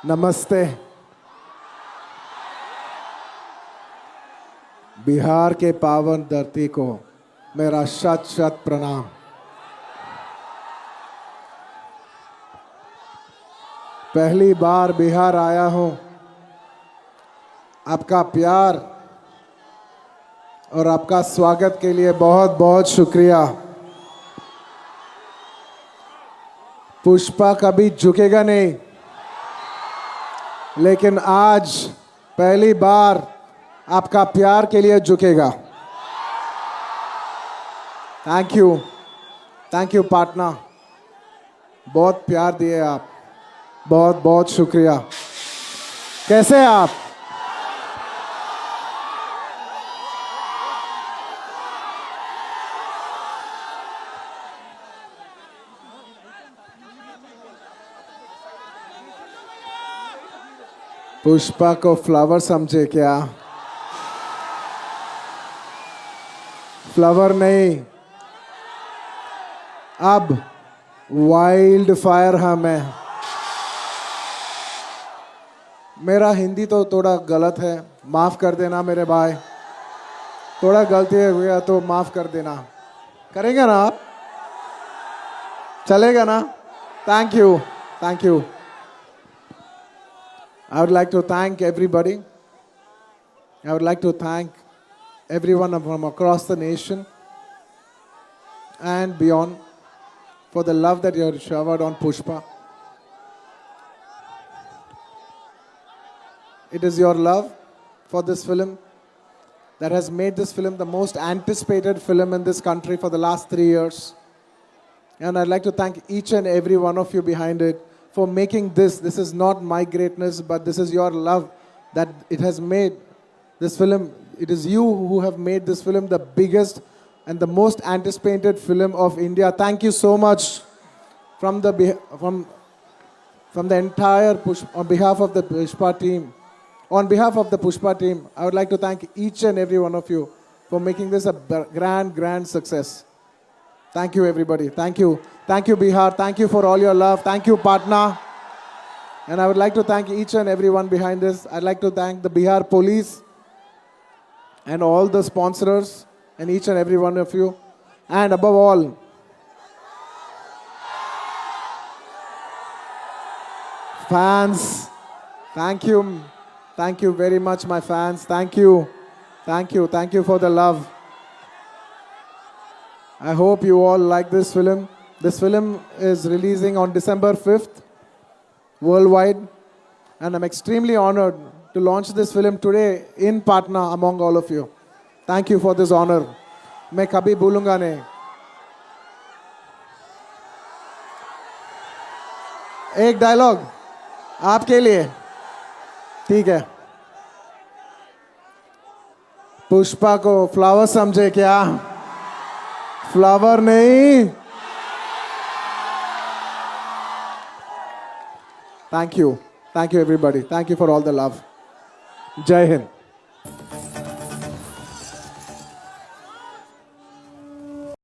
नमस्ते। बिहार के पावन धरती को मेरा शत शत प्रणाम। पहली बार बिहार आया हूं। आपका प्यार और आपका स्वागत के लिए बहुत बहुत शुक्रिया। पुष्पा कभी झुकेगा नहीं, लेकिन आज पहली बार आपका प्यार के लिए झुकेगा। Thank you partner. बहुत प्यार दिए आप, बहुत बहुत शुक्रिया। कैसे हैं आप? पुष्पा को फ्लावर समझे क्या? फ्लावर नहीं, अब वाइल्ड फायर हम है। मेरा हिंदी तो थोड़ा गलत है, माफ कर देना मेरे भाई। थोड़ा गलती हुआ तो माफ कर देना। करेंगे ना आप? चलेगा ना? Thank you. I would like to thank everybody. I would like to thank everyone from across the nation and beyond for the love that you have showered on Pushpa. It is your love for this film that has made this film the most anticipated film in this country for the last 3 years. And I'd like to thank each and every one of you behind it for making this. This is not my greatness, but this is your love that it has made this film. It is you who have made this film the biggest and the most anticipated film of India. Thank you so much from the entire on behalf of the Pushpa team. On behalf of the Pushpa team, I would like to thank each and every one of you for making this a grand success. Thank you, everybody. Thank you, Bihar. Thank you for all your love. Thank you, partner. And I would like to thank each and everyone behind this. I'd like to thank the Bihar police and all the sponsors and each and every one of you. And above all, fans. Thank you very much, my fans. Thank you for the love. I hope you all like this film. This film is releasing on December 5th worldwide, and I'm extremely honored to launch this film today in Patna among all of you. Thank you for this honor. मैं कभी भूलूंगा नहीं। एक dialogue आपके लिए, ठीक है? पुष्पा को फ्लावर समझे क्या? फ्लावर नहीं। Thank you everybody. Thank you for all the love. Jai Hind.